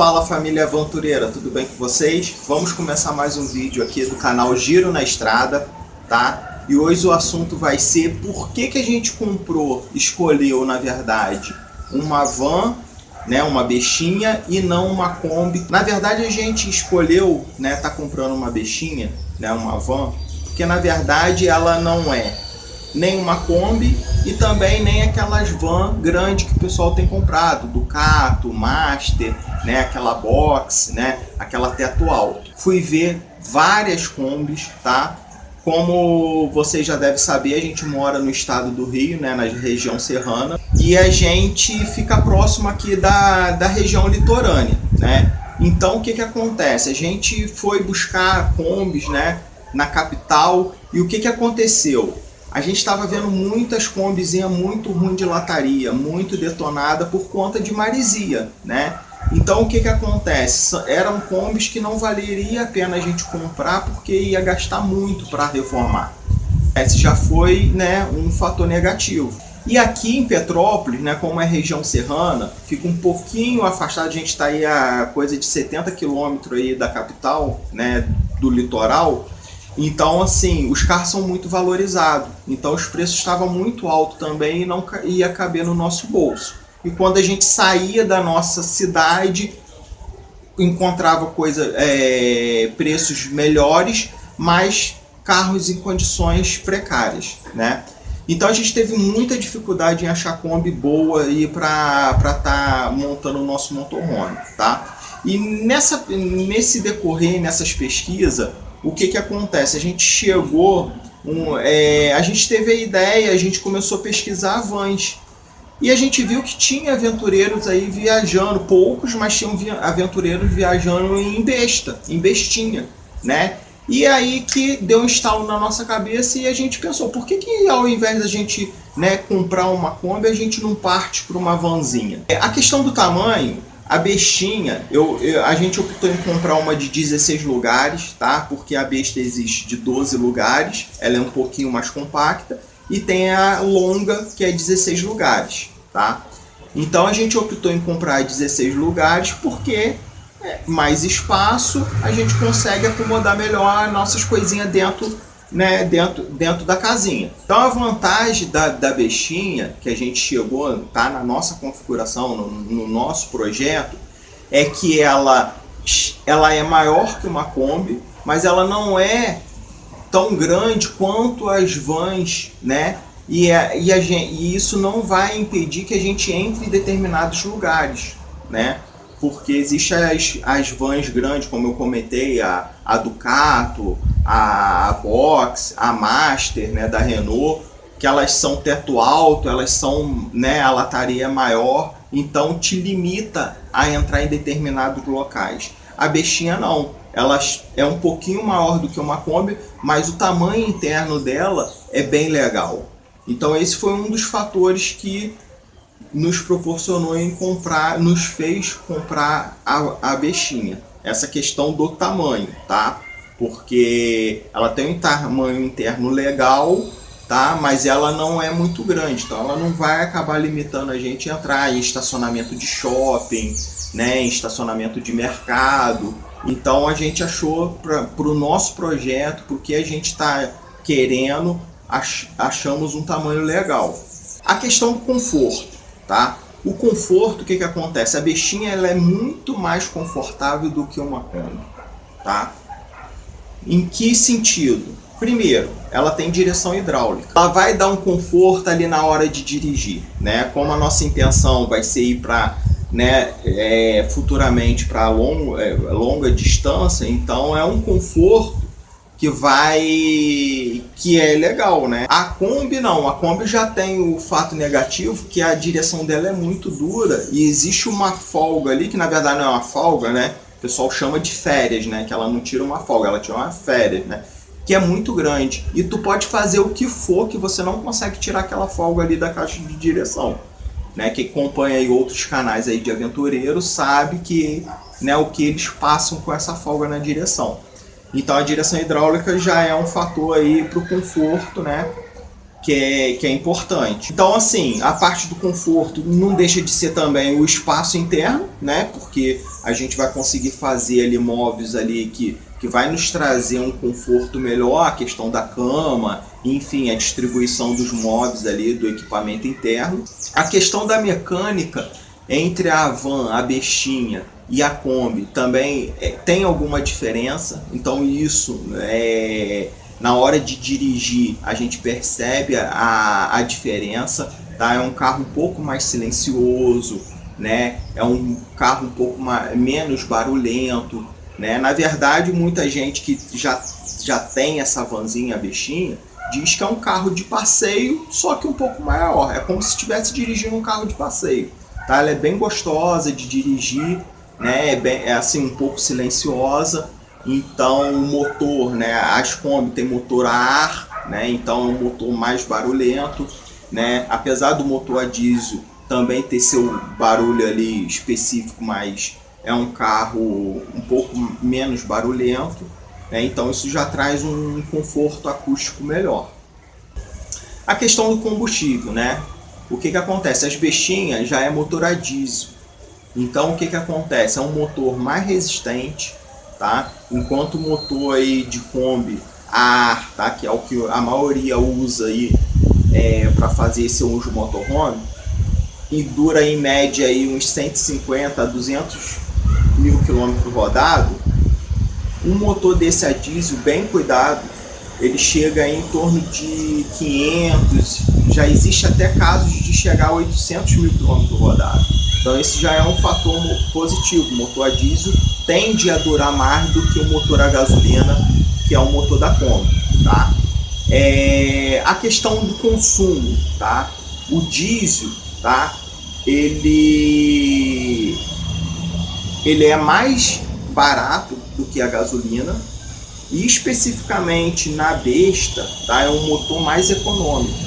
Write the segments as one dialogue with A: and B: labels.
A: Fala família aventureira, tudo bem com vocês? Vamos começar mais um vídeo aqui do canal Giro na Estrada, tá? E hoje o assunto vai ser por que a gente escolheu na verdade uma van, né, uma bestinha e não uma Kombi. Na verdade a gente escolheu, né, tá comprando uma bestinha, né, uma van, porque na verdade ela não é nem uma Kombi e também nem aquelas van grandes que o pessoal tem comprado, Ducato, Master, né, aquela box, né, aquela teto alto. Fui ver várias Kombis, tá? Como vocês já devem saber, a gente mora no estado do Rio, né, na região serrana, e a gente fica próximo aqui da região litorânea, né? Então o que acontece? A gente foi buscar Kombis, né, na capital, e o que aconteceu? A gente estava vendo muitas Kombizinhas muito ruim de lataria, muito detonada por conta de maresia, né? Então o que acontece? Eram Kombis que não valeria a pena a gente comprar porque ia gastar muito para reformar. Esse já foi, né, um fator negativo. E aqui em Petrópolis, né, como é região serrana, fica um pouquinho afastado, a gente está aí a coisa de 70 quilômetros aí da capital, né, do litoral. Então, assim, os carros são muito valorizados. Então, os preços estavam muito altos também e não ia caber no nosso bolso. E quando a gente saía da nossa cidade, encontrava preços melhores, mas carros em condições precárias, né? Então, a gente teve muita dificuldade em achar Kombi boa para estar montando o nosso motorhome, tá? E nesse decorrer, nessas pesquisas, o que acontece? A gente chegou, a gente teve a ideia, a gente começou a pesquisar vans. E a gente viu que tinha aventureiros aí viajando, poucos, mas tinham aventureiros viajando em bestinha, né? E aí que deu um estalo na nossa cabeça e a gente pensou, por que ao invés da gente, né, comprar uma Kombi, a gente não parte para uma vanzinha? A questão do tamanho, a bestinha, a gente optou em comprar uma de 16 lugares, tá? Porque a besta existe de 12 lugares, ela é um pouquinho mais compacta, e tem a longa, que é 16 lugares, tá? Então a gente optou em comprar 16 lugares porque mais espaço, a gente consegue acomodar melhor as nossas coisinhas dentro, né, dentro da casinha. Então a vantagem da bestinha, que a gente chegou, tá na nossa configuração, no nosso projeto, é que ela é maior que uma Kombi, mas ela não é tão grande quanto as vans, né? E isso não vai impedir que a gente entre em determinados lugares, né? Porque existem as vans grandes, como eu comentei, a Ducato, a Box, a Master, né, da Renault, que elas são teto alto, elas são, né, a lataria maior, então te limita a entrar em determinados locais. A bestinha não, ela é um pouquinho maior do que uma Kombi, mas o tamanho interno dela é bem legal. Então esse foi um dos fatores que nos proporcionou nos fez comprar a bestinha. Essa questão do tamanho, tá? Porque ela tem um tamanho interno legal, tá? Mas ela não é muito grande, então ela não vai acabar limitando a gente a entrar em estacionamento de shopping, né? Em estacionamento de mercado. Então a gente achou para o nosso projeto, porque a gente está querendo, achamos um tamanho legal. A questão do conforto, tá? O conforto, o que acontece? A bestinha ela é muito mais confortável do que uma Kombi, tá? Em que sentido? Primeiro, ela tem direção hidráulica. Ela vai dar um conforto ali na hora de dirigir, né? Como a nossa intenção vai ser ir para, né, futuramente para longa distância, então é um conforto que é legal, né? A Kombi não, a Kombi já tem o fato negativo que a direção dela é muito dura e existe uma folga ali, que na verdade não é uma folga, né? O pessoal chama de férias, né? Que ela não tira uma folga, ela tira uma férias, né? Que é muito grande. E tu pode fazer o que for que você não consegue tirar aquela folga ali da caixa de direção, né? Quem acompanha aí outros canais aí de aventureiros sabe que, né, o que eles passam com essa folga na direção. Então a direção hidráulica já é um fator aí para o conforto, né? que é importante. Então, assim, a parte do conforto não deixa de ser também o espaço interno, né? Porque a gente vai conseguir fazer ali móveis ali que vai nos trazer um conforto melhor, a questão da cama, enfim, a distribuição dos móveis ali, do equipamento interno. A questão da mecânica entre a van, a bestinha e a Kombi também tem alguma diferença, então isso na hora de dirigir a gente percebe a diferença, tá? É um carro um pouco mais silencioso, né? É um carro um pouco menos barulhento, né? Na verdade, muita gente que já tem essa vanzinha, a bestinha, diz que é um carro de passeio, só que um pouco maior. É como se estivesse dirigindo um carro de passeio, tá? Ela é bem gostosa de dirigir, né? É assim, um pouco silenciosa. Então o motor, né? As Kombi tem motor a ar, né? Então é um motor mais barulhento, né? Apesar do motor a diesel também ter seu barulho ali específico, mas é um carro um pouco menos barulhento, né? Então isso já traz um conforto acústico melhor. A questão do combustível, né? O que acontece? As bestinhas já é motor a diesel, então o que acontece? É um motor mais resistente, tá? Enquanto o motor aí de Kombi a ar, tá? Que é o que a maioria usa aí para fazer esse uso motorhome, e dura em média aí uns 150 a 200 mil quilômetros rodados. Um motor desse a diesel bem cuidado, ele chega em torno de 500, já existe até casos de chegar a 800 mil quilômetros rodados. Então esse já é um fator positivo. O motor a diesel tende a durar mais do que o motor a gasolina, que é o motor da Kombi, tá? A questão do consumo, tá? O diesel, tá? Ele é mais barato do que a gasolina, e especificamente na besta, tá? É um motor mais econômico,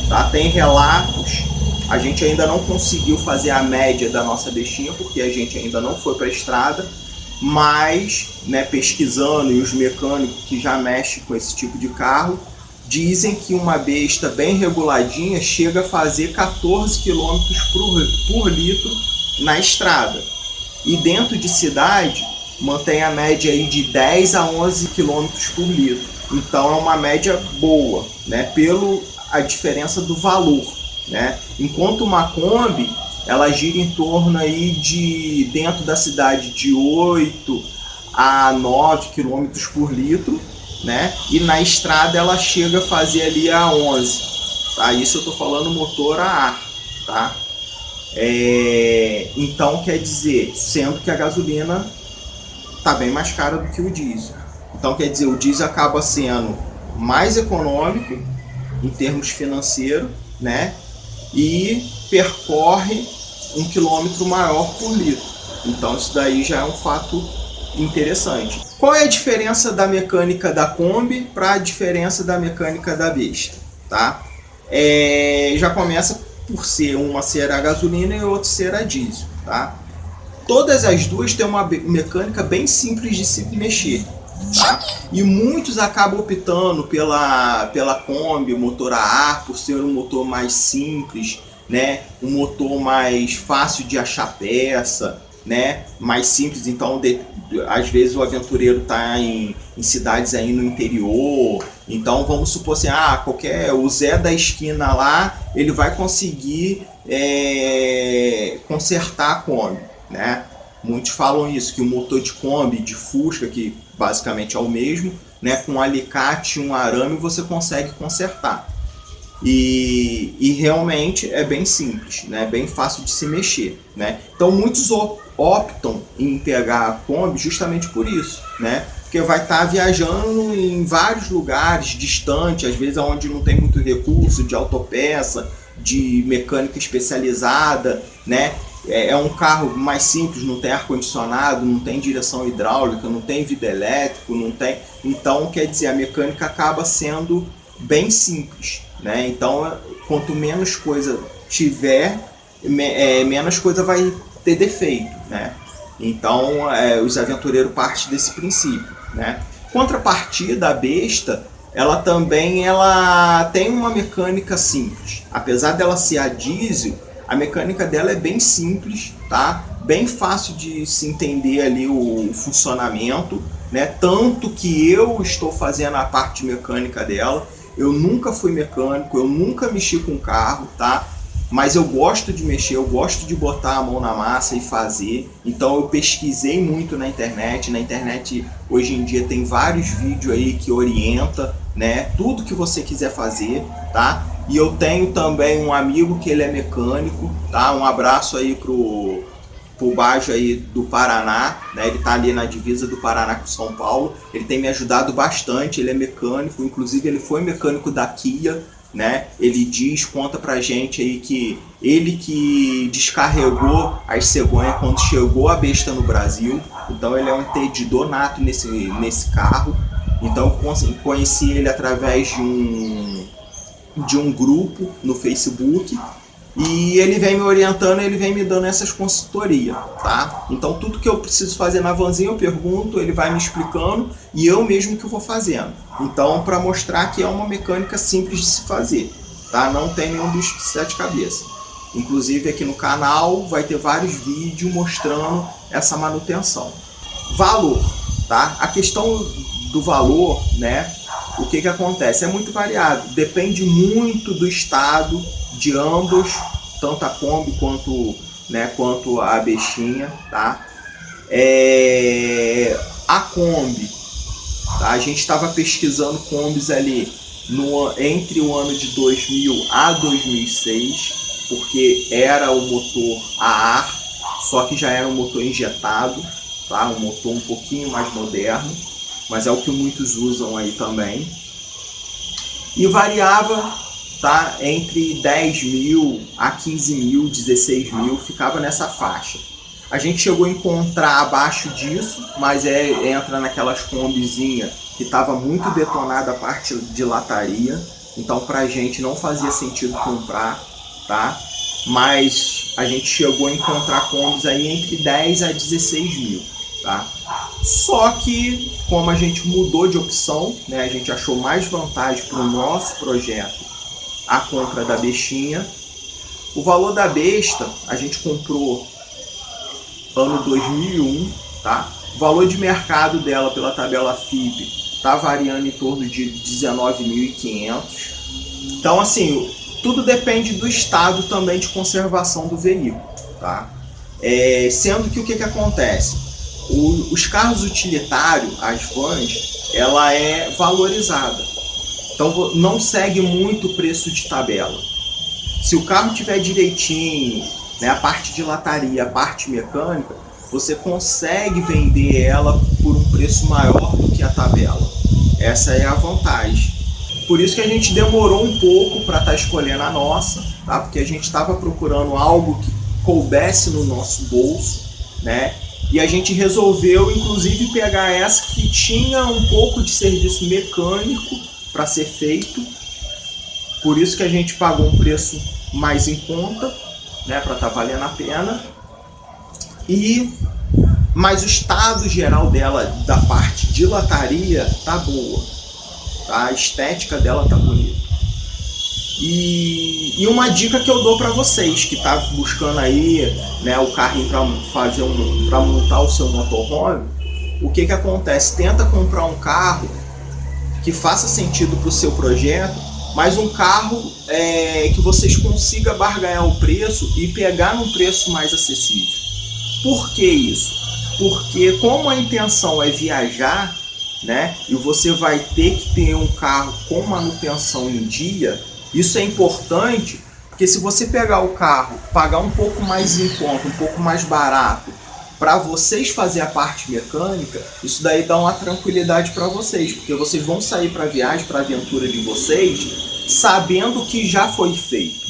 A: tá? Tem relatos, a gente ainda não conseguiu fazer a média da nossa bestinha porque a gente ainda não foi para a estrada, mas, né, pesquisando, e os mecânicos que já mexem com esse tipo de carro dizem que uma besta bem reguladinha chega a fazer 14 km por litro na estrada, e dentro de cidade mantém a média aí de 10 a 11 km por litro. Então é uma média boa, né, pelo a diferença do valor, né? Enquanto uma Kombi, ela gira em torno aí de, dentro da cidade, de 8 a 9 km por litro, né? E na estrada ela chega a fazer ali a 11, tá? Isso eu estou falando motor a ar, tá? Então quer dizer, sendo que a gasolina está bem mais cara do que o diesel. Então quer dizer, o diesel acaba sendo mais econômico em termos financeiros, né? E percorre 1 km maior por litro. Então isso daí já é um fato interessante. Qual é a diferença da mecânica da Kombi para a diferença da mecânica da besta, tá? Já começa por ser uma ser a gasolina e outra ser a diesel, tá? Todas as duas têm uma mecânica bem simples de se mexer, tá? E muitos acabam optando pela Kombi, motor a ar, por ser um motor mais simples, né? Um motor mais fácil de achar peça, né? Mais simples. Então às vezes o aventureiro está em cidades aí no interior, então vamos supor assim, o Zé da esquina lá, ele vai conseguir consertar a Kombi, né? Muitos falam isso, que o motor de Kombi, de Fusca, que basicamente é o mesmo, né, com um alicate e um arame você consegue consertar. E realmente é bem simples, né, bem fácil de se mexer, né? Então muitos optam em pegar a Kombi justamente por isso, né? Porque vai estar viajando em vários lugares distantes, às vezes onde não tem muito recurso de autopeça, de mecânica especializada, né? É um carro mais simples, não tem ar-condicionado, não tem direção hidráulica, não tem vidro elétrico, não tem... Então, quer dizer, a mecânica acaba sendo bem simples, né? Então, quanto menos coisa tiver, menos coisa vai ter defeito, né? Então, os aventureiros partem desse princípio, né? Contrapartida, a besta, ela também ela tem uma mecânica simples. Apesar dela ser a diesel, a mecânica dela é bem simples, tá? Bem fácil de se entender ali o funcionamento, né? Tanto que eu estou fazendo a parte mecânica dela. Eu nunca fui mecânico, eu nunca mexi com carro, tá? Mas eu gosto de mexer, eu gosto de botar a mão na massa e fazer. Então eu pesquisei muito na internet. Na internet hoje em dia tem vários vídeos aí que orienta, né? Tudo que você quiser fazer, tá? E eu tenho também um amigo que ele é mecânico, tá? Um abraço aí pro Bajo aí do Paraná, né? Ele tá ali na divisa do Paraná com São Paulo. Ele tem me ajudado bastante, ele é mecânico, inclusive ele foi mecânico da Kia, né? Ele conta pra gente aí que ele que descarregou as cegonhas quando chegou a besta no Brasil. Então ele é um entendedor nato nesse carro. Então eu conheci ele através de um grupo no Facebook. E ele vem me orientando, ele vem me dando essas consultorias, tá? Então tudo que eu preciso fazer na vanzinha eu pergunto, ele vai me explicando e eu mesmo que vou fazendo. Então, para mostrar que é uma mecânica simples de se fazer, tá? Não tem nenhum bicho de sete cabeças. Inclusive aqui no canal vai ter vários vídeos mostrando essa manutenção. Valor, tá? A questão do valor, né? O que acontece? É muito variado, depende muito do estado de ambos, tanto a Kombi quanto a bestinha, tá? A Kombi, tá? A gente estava pesquisando Kombis ali entre o ano de 2000 a 2006, porque era o motor a ar, só que já era um motor injetado, tá? Um motor um pouquinho mais moderno, mas é o que muitos usam aí também. E variava, tá? Entre 10 mil a 15 mil, 16 mil, ficava nessa faixa. A gente chegou a encontrar abaixo disso, mas entra naquelas combizinhas que estava muito detonada a parte de lataria, então pra gente não fazia sentido comprar, tá? Mas a gente chegou a encontrar combis aí entre 10 a 16 mil, tá? Só que, como a gente mudou de opção, né, a gente achou mais vantagem para o nosso projeto a compra da bestinha. O valor da besta a gente comprou ano 2001, tá? O valor de mercado dela pela tabela FIPE tá variando em torno de 19.500. Então, assim, tudo depende do estado também de conservação do veículo, tá? Sendo que o que acontece? Os carros utilitários, as vans, ela é valorizada. Então não segue muito o preço de tabela. Se o carro tiver direitinho, né, a parte de lataria, a parte mecânica, você consegue vender ela por um preço maior do que a tabela. Essa é a vantagem. Por isso que a gente demorou um pouco para estar escolhendo a nossa, tá? Porque a gente estava procurando algo que coubesse no nosso bolso, né? E a gente resolveu, inclusive, pegar essa que tinha um pouco de serviço mecânico para ser feito. Por isso que a gente pagou um preço mais em conta, né, para estar valendo a pena. Mas o estado geral dela, da parte de lataria, tá boa, tá? A estética dela tá bonita. E uma dica que eu dou para vocês que tá buscando aí, né, o carrinho para montar o seu motorhome, o que acontece? Tenta comprar um carro que faça sentido para o seu projeto, mas um carro que vocês consigam barganhar o preço e pegar num preço mais acessível. Por que isso? Porque como a intenção é viajar, né, e você vai ter que ter um carro com manutenção em dia, isso é importante, porque se você pegar o carro, pagar um pouco mais em conta, um pouco mais barato, para vocês fazer a parte mecânica, isso daí dá uma tranquilidade para vocês, porque vocês vão sair para a viagem, para a aventura de vocês, sabendo que já foi feito.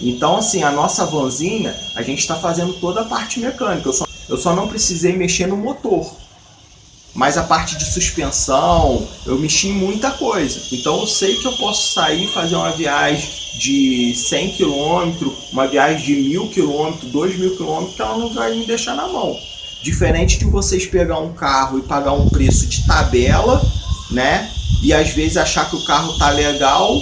A: Então, assim, a nossa vanzinha, a gente está fazendo toda a parte mecânica. Eu só não precisei mexer no motor. Mas a parte de suspensão, eu mexi em muita coisa. Então eu sei que eu posso sair e fazer uma viagem de 100 km, uma viagem de 1.000 km, 2.000 km, que ela não vai me deixar na mão. Diferente de vocês pegar um carro e pagar um preço de tabela, né? e às vezes achar que o carro tá legal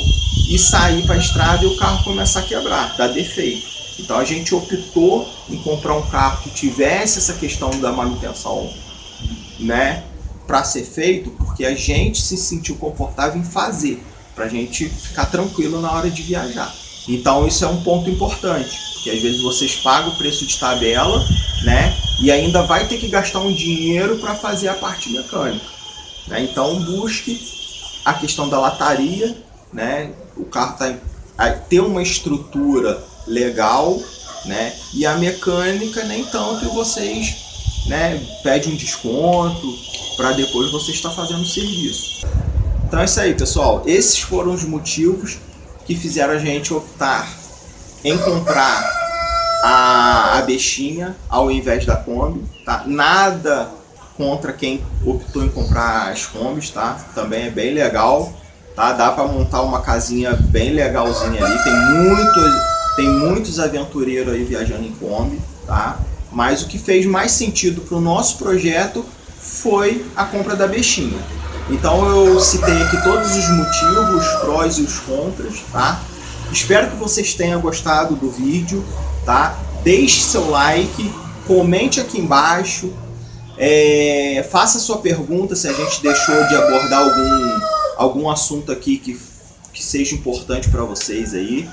A: e sair para a estrada e o carro começar a quebrar, dar defeito. Então a gente optou em comprar um carro que tivesse essa questão da manutenção, né, para ser feito, porque a gente se sentiu confortável em fazer, para a gente ficar tranquilo na hora de viajar. Então isso é um ponto importante, porque às vezes vocês pagam o preço de tabela, né, e ainda vai ter que gastar um dinheiro para fazer a parte mecânica, né? Então busque a questão da lataria, né, o carro ter uma estrutura legal, né, e a mecânica nem tanto, e vocês, né, pedem um desconto para depois você estar fazendo o serviço. Então é isso aí, pessoal. Esses foram os motivos que fizeram a gente optar em comprar a Bestinha ao invés da Kombi, tá? Nada contra quem optou em comprar as Kombis, tá? Também é bem legal, tá? Dá para montar uma casinha bem legalzinha ali. Tem muitos aventureiros aí viajando em Kombi, tá? Mas o que fez mais sentido para o nosso projeto foi a compra da Bestinha. Então eu citei aqui todos os motivos, os prós e os contras, tá? Espero que vocês tenham gostado do vídeo, tá? Deixe seu like, comente aqui embaixo, faça sua pergunta se a gente deixou de abordar algum assunto aqui que seja importante para vocês aí,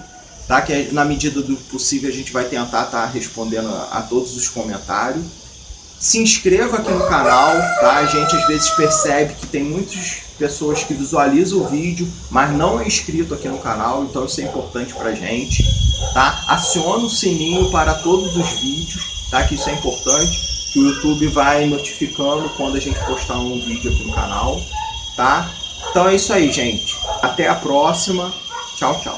A: tá? Que na medida do possível a gente vai tentar estar respondendo a todos os comentários. Se inscreva aqui no canal, tá? A gente às vezes percebe que tem muitas pessoas que visualizam o vídeo, mas não é inscrito aqui no canal, então isso é importante pra gente, tá? Aciona o sininho para todos os vídeos, tá? Que isso é importante, que o YouTube vai notificando quando a gente postar um vídeo aqui no canal, tá? Então é isso aí, gente. Até a próxima. Tchau, tchau.